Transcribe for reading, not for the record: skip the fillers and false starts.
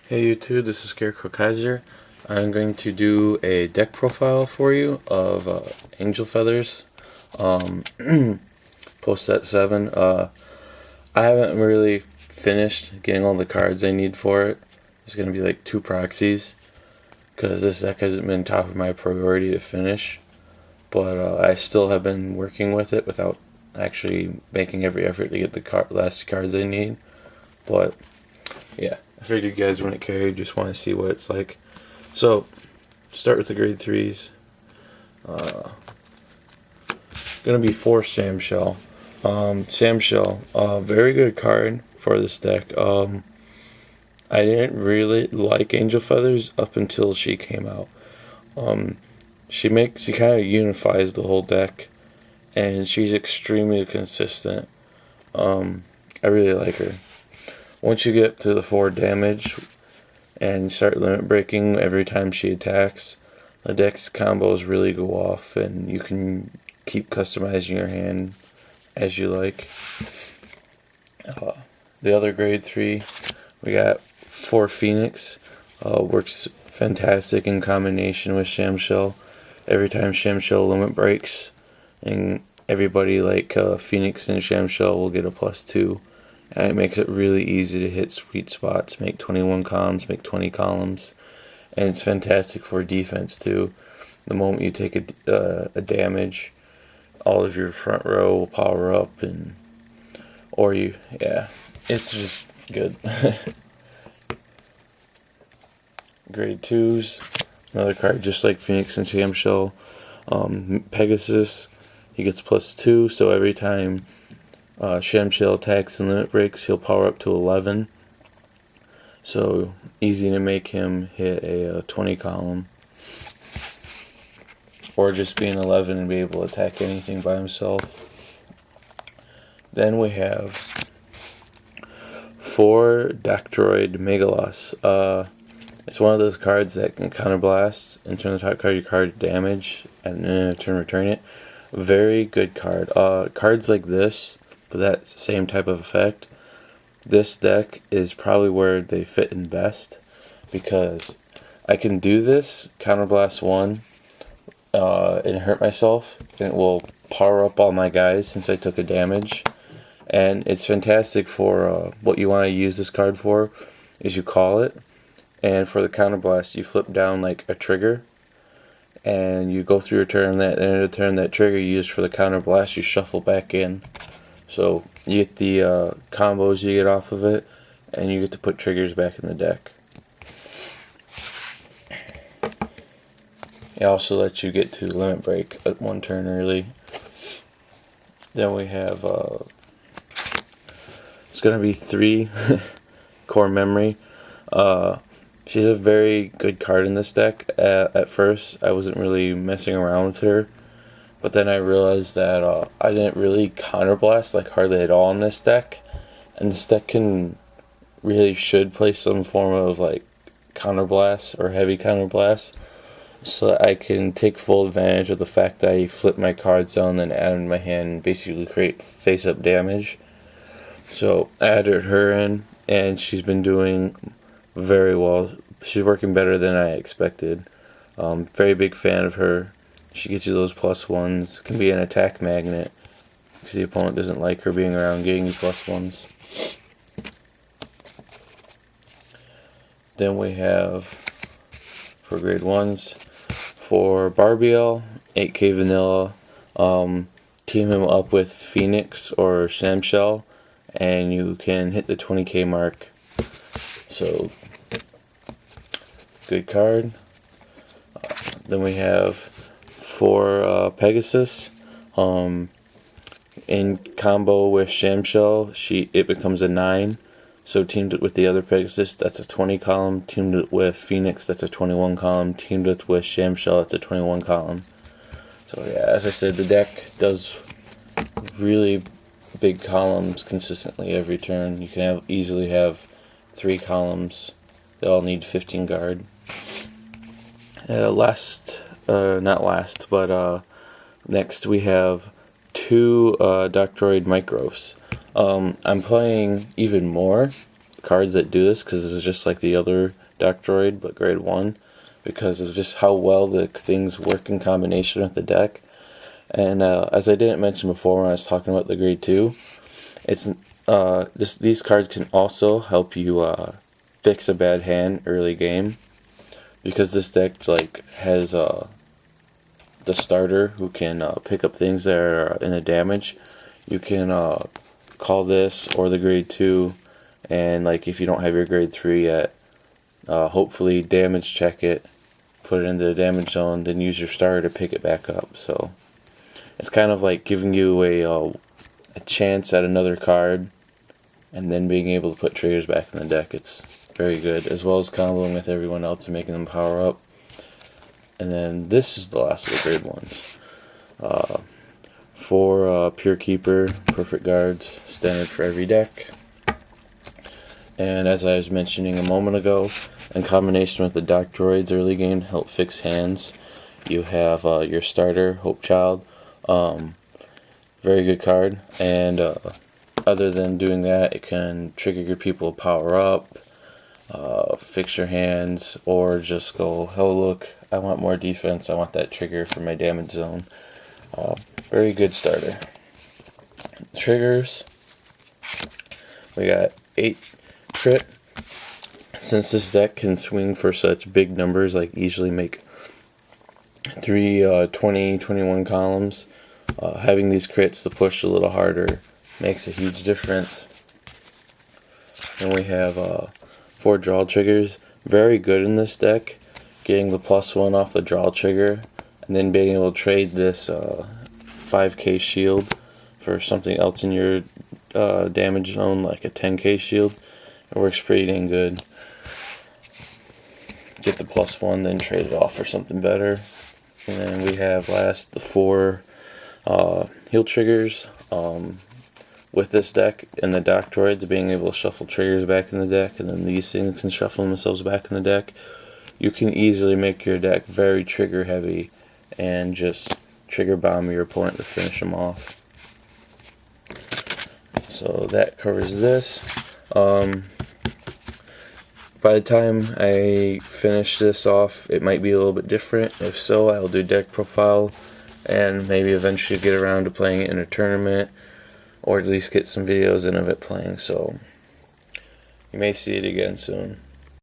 Hey YouTube, this is Scarecrow Kaiser. I'm going to do a deck profile for you of Angel Feathers, post set 7. I haven't really finished getting all the cards I need for it. There's going to be like 2 proxies, because this deck hasn't been top of my priority to finish. But I still have been working with it without actually making every effort to get the last cards I need. But yeah, I figured you guys wouldn't care, just want to see what it's like. So, start with the grade 3s. Gonna be 4 Samshell. Samshell, very good card for this deck. I didn't really like Angel Feathers up until she came out. She kind of unifies the whole deck, and she's extremely consistent. I really like her. Once you get to the 4 damage and start limit breaking every time she attacks, the deck's combos really go off, and you can keep customizing your hand as you like. The other grade 3, we got 4 Phoenix. Works fantastic in combination with Shamshell. Every time Shamshell limit breaks, and everybody like Phoenix and Shamshell will get a +2. And it makes it really easy to hit sweet spots, make 21 columns, make 20 columns. And it's fantastic for defense too. The moment you take a damage, all of your front row will power up, it's just good. Grade 2s, another card just like Phoenix and Shamshell. Pegasus, he gets +2, so every time Shamshell attacks and limit breaks, he'll power up to 11. So easy to make him hit a 20 column. Or just be an 11 and be able to attack anything by himself. Then we have 4 Doctroid Megalos. It's one of those cards that can counterblast and turn the top card of your card to damage and then turn return it. Very good card. Cards like this, for that same type of effect, this deck is probably where they fit in best, because I can do this, counterblast 1, and hurt myself, and it will power up all my guys since I took a damage. And it's fantastic for what you want to use this card for, is you call it, and for the counterblast you flip down like a trigger, and you go through your turn, that end of the turn that trigger you used for the counterblast you shuffle back in. So you get the combos you get off of it, and you get to put triggers back in the deck. It also lets you get to limit break at 1 turn early. Then we have, it's going to be 3 Core Memory. She's a very good card in this deck. At first, I wasn't really messing around with her. But then I realized that I didn't really counterblast like hardly at all in this deck, and this deck should play some form of like counterblast or heavy counterblast, so that I can take full advantage of the fact that I flip my cards down and add in my hand and basically create face-up damage. So I added her in, and she's been doing very well. She's working better than I expected. Very big fan of her. She gets you those +1s. Can be an attack magnet, because the opponent doesn't like her being around getting you +1s. Then we have, for grade 1s, for Barbiel, 8k vanilla. Team him up with Phoenix or Shamshell, and you can hit the 20k mark. So, good card. Then we have for Pegasus, in combo with Shamshell, it becomes a 9. So teamed it with the other Pegasus, that's a 20 column. Teamed it with Phoenix, that's a 21 column. Teamed it with Shamshell, that's a 21 column. So yeah, as I said, the deck does really big columns consistently every turn. You can easily have 3 columns. They all need 15 guard. Next we have 2 Doctroid Micros. I'm playing even more cards that do this, because it's just like the other Doctroid but grade 1, because of just how well the things work in combination with the deck. And as I didn't mention before when I was talking about the grade 2, it's these cards can also help you fix a bad hand early game, because this deck like has the starter who can pick up things that are in the damage. You can call this or the grade 2, and like if you don't have your grade 3 yet, hopefully damage check it, put it into the damage zone, then use your starter to pick it back up. So it's kind of like giving you a chance at another card, and then being able to put triggers back in the deck. It's very good, as well as comboing with everyone else and making them power up. And then this is the last of the grade 1s. 4 Pure Keeper, Perfect Guards, standard for every deck. And as I was mentioning a moment ago, in combination with the Doctroids early game to help fix hands, you have your starter, Hope Child. Very good card, and other than doing that, it can trigger your people to power up, fix your hands, or just go, oh look, I want more defense, I want that trigger for my damage zone. Very good starter. Triggers, we got 8 crit. Since this deck can swing for such big numbers, like easily make 3 21 columns, having these crits to push a little harder makes a huge difference. And we have 4 draw triggers. Very good in this deck, getting the +1 off the draw trigger, and then being able to trade this 5k shield for something else in your damage zone, like a 10k shield. It works pretty dang good. Get the +1, then trade it off for something better. And then we have last the 4 heal triggers. With this deck and the Doctroids being able to shuffle triggers back in the deck, and then these things can shuffle themselves back in the deck, you can easily make your deck very trigger heavy and just trigger bomb your opponent to finish them off. So that covers this. By the time I finish this off, it might be a little bit different. If so, I'll do deck profile and maybe eventually get around to playing it in a tournament, or at least get some videos in of it playing. So you may see it again soon.